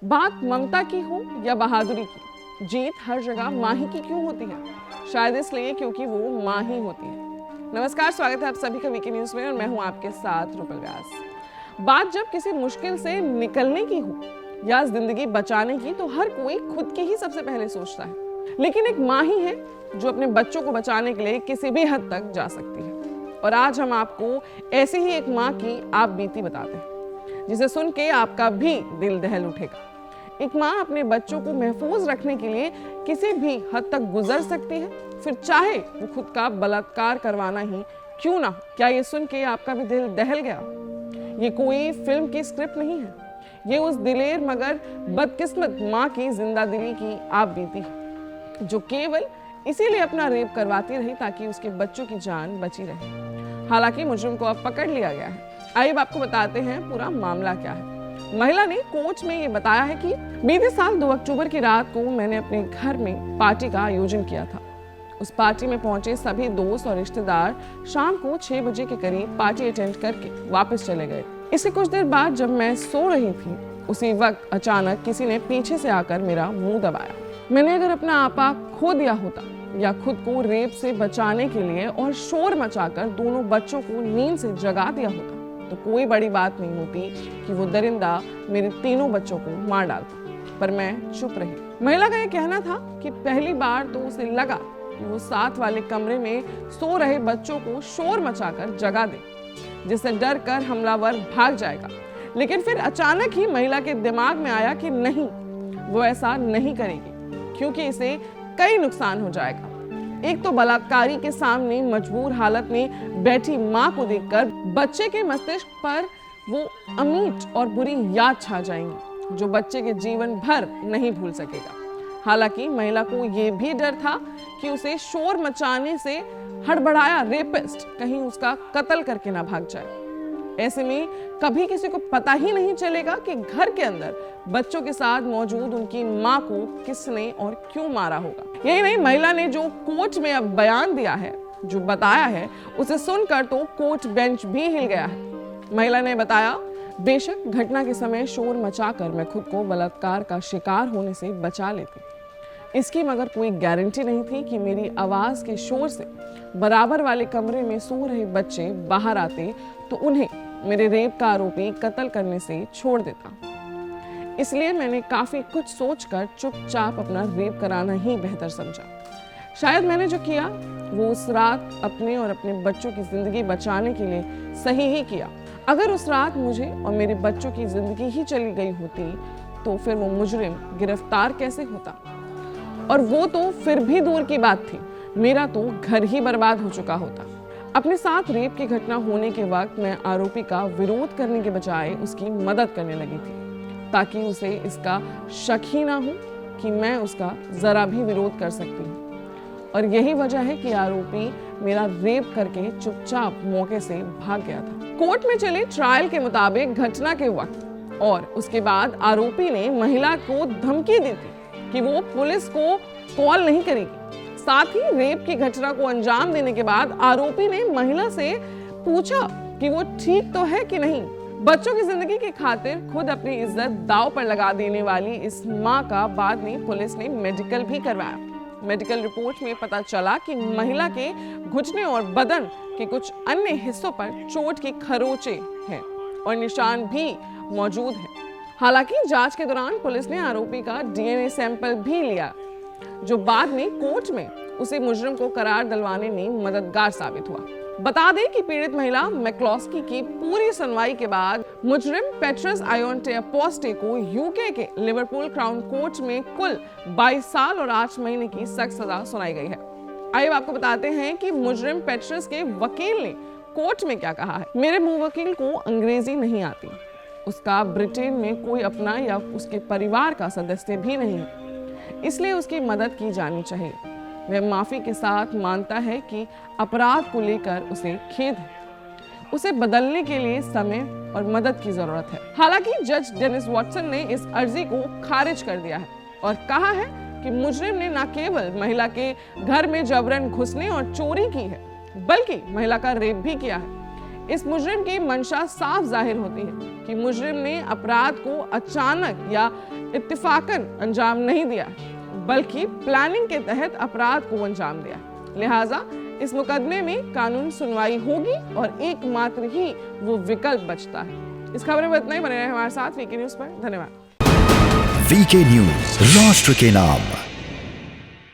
बात ममता की हो या बहादुरी की, जीत हर जगह माँ ही की क्यों होती है? शायद इसलिए क्योंकि वो माँ ही होती है। नमस्कार, स्वागत है आप सभी का वीके न्यूज में और मैं हूँ आपके साथ रूपल व्यास। बात जब किसी मुश्किल से निकलने की हो या जिंदगी बचाने की तो हर कोई खुद की ही सबसे पहले सोचता है, लेकिन एक माँ ही है जो अपने बच्चों को बचाने के लिए किसी भी हद तक जा सकती है। और आज हम आपको ऐसी ही एक माँ की आप बीती बताते हैं जिसे सुन के आपका भी दिल दहल उठेगा। एक माँ अपने बच्चों को महफूज रखने के लिए किसी भी हद तक गुजर सकती है, फिर चाहे वो खुद का बलात्कार करवाना ही क्यों ना हो। क्या ये सुन के आपका भी दिल दहल गया? ये कोई फिल्म की स्क्रिप्ट नहीं है, ये उस दिलेर मगर बदकिस्मत माँ की जिंदा दिली की आप बीती है जो केवल इसीलिए अपना रेप करवाती रही ताकि उसके बच्चों की जान बची रहे। हालांकि मुजरिम को अब पकड़ लिया गया है। आइए आपको बताते हैं पूरा मामला क्या है। महिला ने कोर्ट में ये बताया है कि बीते साल 2 अक्टूबर की रात को मैंने अपने घर में पार्टी का आयोजन किया था। उस पार्टी में पहुंचे सभी दोस्त और रिश्तेदार शाम को 6 बजे के करीब पार्टी अटेंड करके वापस चले गए। इससे कुछ देर बाद जब मैं सो रही थी, उसी वक्त अचानक किसी ने पीछे से आकर मेरा मुंह दबाया। मैंने अगर अपना आपा खो दिया होता या खुद को रेप से बचाने के लिए और शोर मचाकर दोनों बच्चों को नींद से जगा दिया होता तो कोई बड़ी बात नहीं होती कि वो दरिंदा मेरे तीनों बच्चों को मार डालता, पर मैं चुप रही। महिला का ये कहना था कि पहली बार तो उसे लगा कि वो साथ वाले कमरे में सो रहे बच्चों को शोर मचाकर जगा दे, जिससे डर कर हमलावर भाग जाएगा। लेकिन फिर अचानक ही महिला के दिमाग में आया कि नहीं, वो ऐसा नहीं करेगी क्योंकि इसे कई नुकसान हो जाएगा। एक तो बलात्कारी के सामने मजबूर हालत में बैठी माँ को देखकर बच्चे के मस्तिष्क पर वो अमीट और बुरी याद छा जाएंगी जो बच्चे के जीवन भर नहीं भूल सकेगा। हालांकि महिला को ये भी डर था कि उसे शोर मचाने से हड़बड़ाया रेपिस्ट कहीं उसका कत्ल करके ना भाग जाए। ऐसे में कभी किसी को पता ही नहीं चलेगा कि घर के अंदर बच्चों के साथ मौजूद उनकी माँ को किसने और क्यों मारा होगा। यही नहीं, महिला ने जो कोर्ट में अब बयान दिया है, जो बताया है, उसे सुनकर तो कोर्ट बेंच भी हिल गया है। महिला ने बताया, बेशक घटना के समय शोर मचाकर मैं खुद को बलात्कार का शिकार होने से बचा लेती, इसकी मगर कोई गारंटी नहीं थी कि मेरी आवाज के शोर से बराबर वाले कमरे में सो रहे बच्चे बाहर आते तो उन्हें मेरे रेप का आरोपी कत्ल करने से छोड़ देता। इसलिए मैंने काफी कुछ सोचकर चुपचाप अपना रेप कराना ही बेहतर समझा। शायद मैंने जो किया वो उस रात अपने और अपने बच्चों की जिंदगी बचाने के लिए सही ही किया। अगर उस रात मुझे और मेरे बच्चों की जिंदगी ही चली गई होती तो फिर वो मुजरिम गिरफ्तार कैसे होता? और वो तो फिर भी दूर की बात थी, मेरा तो घर ही बर्बाद हो चुका होता। अपने साथ रेप की घटना होने के वक्त मैं आरोपी का विरोध करने के बजाय उसकी मदद करने लगी थी ताकि उसे इसका शक ही ना हो कि मैं उसका जरा भी विरोध कर सकती हूँ। और यही वजह है कि आरोपी मेरा रेप करके चुपचाप मौके से भाग गया था। कोर्ट में चले ट्रायल के मुताबिक घटना के वक्त और उसके बाद आरोपी ने महिला को धमकी दी थी कि वो पुलिस को कॉल नहीं करेगी। साथ ही रेप की घटना को अंजाम देने के बाद आरोपी ने महिला से पूछा कि वो ठीक तो है कि नहीं। बच्चों की जिंदगी की खातिर खुद अपनी इज्जत दांव पर लगा देने वाली इस माँ का बाद में पुलिस ने मेडिकल भी करवाया। मेडिकल रिपोर्ट में पता चला कि महिला के घुटने और बदन के कुछ अन्य हिस्सों पर चोट की खरोंचे हैं और निशान भी मौजूद हैं। हालांकि जांच के दौरान पुलिस ने आरोपी का डीएनए सैंपल भी लिया जो बाद में कोर्ट में उसे मुजरिम को करार दिलवाने में मददगार साबित हुआ। बता दें कि पीड़ित महिला मैक्लॉस्की की पूरी सुनवाई के बाद मुजरिम पेट्रस आयोंटे अपोस्टे को यूके के लिवरपूल क्राउन कोर्ट में कुल 22 साल और 8 महीने की सख्त सजा सुनाई गई है। आइए आपको बताते हैं कि मुजरिम पेट्रस के वकील ने कोर्ट में क्या कहा है। मेरे मुंह वकील को अंग्रेजी नहीं आती, उसका ब्रिटेन में कोई अपना या उसके परिवार का सदस्य भी नहीं है, इसलिए उसकी मदद की जानी चाहिए। वह माफी के साथ मानता है कि अपराध को लेकर उसे खेद है, उसे बदलने के लिए समय और मदद की जरूरत है। हालांकि जज डेनिस वॉटसन ने इस अर्जी को खारिज कर दिया है और कहा है कि मुजरिम ने न केवल महिला के घर में जबरन घुसने और चोरी की है बल्कि महिला का रेप भी किया है। इस मुजरिम की मंशा साफ जाहिर होती है कि मुजरिम ने अपराध को अचानक या इत्तेफाकन अंजाम नहीं दिया, बल्कि प्लानिंग के तहत अपराध को अंजाम दिया। लिहाजा इस मुकदमे में कानून सुनवाई होगी और एकमात्र ही वो विकल्प बचता है। इस खबर में इतना ही। बने रहे हमारे साथ वीके न्यूज पर। धन्यवाद। वीके न्यूज, राष्ट्र के नाम।